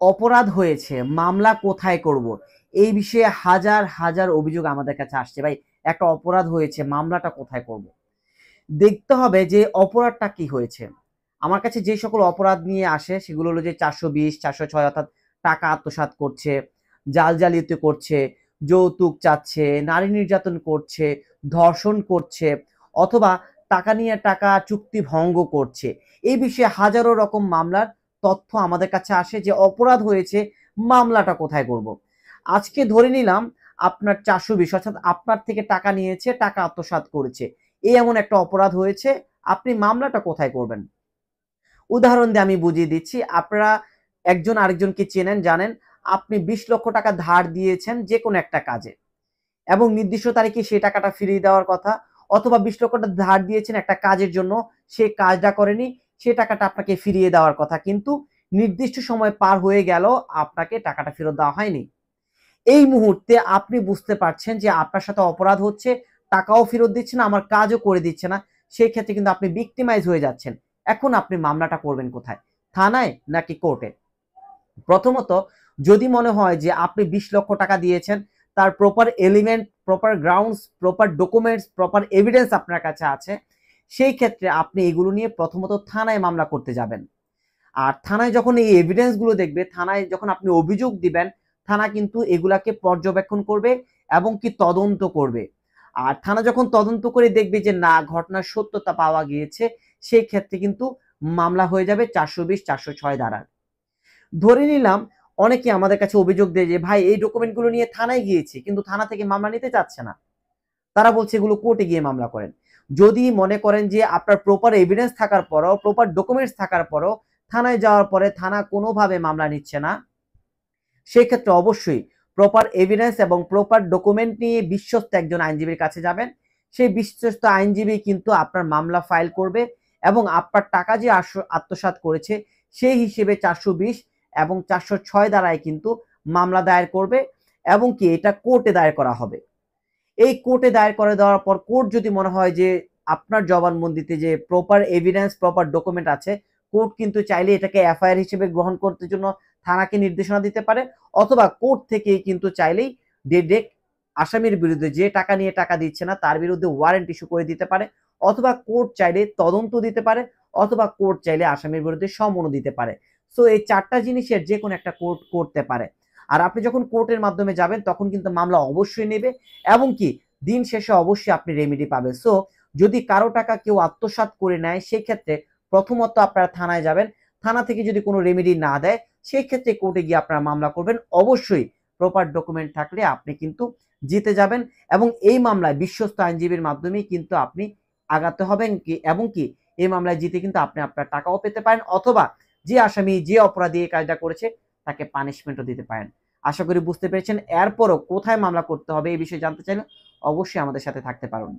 অপরাধ হয়েছে, মামলা কোথায় করব? এই বিষয়ে হাজার হাজার অভিযোগ আমাদের কাছে আসছে। ভাই, একটা অপরাধ হয়েছে, মামলাটা কোথায় করব? দেখতে হবে যে অপরাধটা কি হয়েছে। আমার কাছে যে সকল অপরাধ নিয়ে আসে সেগুলো হলো যে 420, 406 অর্থাৎ টাকা আত্মসাৎ করছে, জাল জালিয়াতি করছে, যৌতুক চাচ্ছে, নারী নির্যাতন করছে, ধর্ষণ করছে, অথবা টাকা নিয়ে টাকা চুক্তি ভঙ্গ করছে। এই বিষয়ে হাজারো রকম মামলার তথ্য আমাদের কাছে আসে যে অপরাধ হয়েছে, মামলাটা কোথায় করব? আজকে ধরে নিলাম আপনার 420 অর্থাৎ আপনার থেকে টাকা নিয়েছে, টাকা আত্মসাৎ করেছে। এই এমন একটা অপরাধ হয়েছে, আপনি মামলাটা কোথায় করবেন? উদাহরণ দিয়ে আমি বুঝিয়ে দিচ্ছি। আপনারা একজন আরেকজনকে চেনেন, জানেন। আপনি 20 লক্ষ টাকা ধার দিয়েছেন যেকোনো একটা কাজে এবং নির্দিষ্ট তারিখে সেই টাকাটা ফিরিয়ে দেওয়ার কথা, অথবা 20 লক্ষ টাকা ধার দিয়েছেন একটা কাজের জন্য, সে কাজটা করেনি, সে টাকাটা আপনাকে ফিরিয়ে দেওয়ার কথা। কিন্তু নির্দিষ্ট সময় পার হয়ে গেল, আপনাকে টাকাটা ফেরত দেওয়া হয়নি। এই মুহূর্তে আপনি বুঝতে পারছেন যে আপনার সাথে অপরাধ হচ্ছে, টাকাও ফেরত দিচ্ছে না, আমার কাজও করে দিচ্ছে না। সেই ক্ষেত্রে কিন্তু আপনি ভিক্টিমাইজ হয়ে যাচ্ছেন। এখন আপনি মামলাটা করবেন কোথায়? থানায় নাকি কোর্টে? প্রথমত, যদি মনে হয় যে আপনি 20 লক্ষ টাকা দিয়েছেন, তার proper element, proper grounds, proper documents, proper evidence আপনার কাছে আছে, সেই ক্ষেত্রে আপনি এগুলো নিয়ে প্রথমত থানায় মামলা করতে যাবেন। আর থানায় যখন এই এভিডেন্স গুলো দেখবে, থানায় যখন আপনি অভিযোগ দিবেন, থানা কিন্তু এগুলাকে পর্যবেক্ষণ করবে এবং কি তদন্ত করবে। আর থানা যখন তদন্ত করে দেখবে যে না, ঘটনার সত্যতা পাওয়া গিয়েছে, সেই ক্ষেত্রে কিন্তু মামলা হয়ে যাবে 420, 406 ধারার। ধরে নিলাম অনেকে আমাদের কাছে অভিযোগ দেয় যে ভাই, এই ডকুমেন্ট গুলো নিয়ে থানায় গিয়েছি, কিন্তু থানা থেকে মামলা নিতে চাচ্ছে না। তারা বলছে এগুলো কোর্টে গিয়ে মামলা করেন। যদি মনে করেন যে আপনার প্রপার এভিডেন্স থাকার পরও, প্রপার ডকুমেন্টস থাকার পরও থানায় যাওয়ার পরে থানা কোনোভাবে মামলা নিচ্ছে না, সেক্ষেত্রে অবশ্যই প্রপার এভিডেন্স এবং প্রপার ডকুমেন্ট নিয়ে বিশ্বস্ত একজন আইনজীবীর কাছে যাবেন। সেই বিশ্বস্ত আইনজীবী কিন্তু আপনার মামলা ফাইল করবে এবং আপনার টাকা যে আত্মসাৎ করেছে সেই হিসেবে 420 এবং 406 দ্বারাই কিন্তু মামলা দায়ের করবে এবং কি এটা কোর্টে দায়ের করা হবে। এই কোর্টে দায়ের করে দেওয়ার পর কোর্ট যদি মনে হয় যে আপনার জবানবন্দিতে যে প্রপার এভিডেন্স, প্রপার ডকুমেন্ট আছে, কোর্ট কিন্তু চাইলে এটাকে এফআইআর হিসেবে গ্রহণ করতে জন্য থানাকে নির্দেশনা দিতে পারে, অথবা কোর্ট থেকে কিন্তু চাইলেই ডিরেক্ট আসামির বিরুদ্ধে, যে টাকা নিয়ে টাকা দিচ্ছে না তার বিরুদ্ধে ওয়ারেন্ট ইস্যু করে দিতে পারে, অথবা কোর্ট চাইলে তদন্ত দিতে পারে, অথবা কোর্ট চাইলে আসামির বিরুদ্ধে সমনও দিতে পারে। সো এই চারটা জিনিসের যে কোনো একটা কোর্ট করতে পারে। আর আপনি যখন কোর্টের মাধ্যমে যাবেন তখন কিন্তু মামলা অবশ্যই নেবে এবং কি দিন শেষে অবশ্যই আপনি রেমেডি পাবেন। সো যদি কারো টাকা কেউ আত্মসাৎ করে নেয়, সেই ক্ষেত্রে প্রথমত আপনারা থানায় যাবেন। থানা থেকে যদি কোনো রেমেডি না দেয়, সেই ক্ষেত্রে কোর্টে গিয়ে আপনারা মামলা করবেন। অবশ্যই প্রপার ডকুমেন্ট থাকলে আপনি কিন্তু জিতে যাবেন এবং এই মামলায় বিশ্বস্ত আইনজীবীর মাধ্যমেই কিন্তু আপনি আগাতে হবেন কি, এবং কি এই মামলায় জিতে কিন্তু আপনি আপনার টাকাও পেতে পারেন, অথবা যে আসামি, যে অপরাধী এই কাজটা করেছে তাকে পানিশমেন্টও দিতে পারেন। আশা করি বুঝতে পেরেছেন। এরপরও কোথায় মামলা করতে হবে এই বিষয়ে জানতে চাইলে অবশ্যই আমাদের সাথে থাকতে পারুন।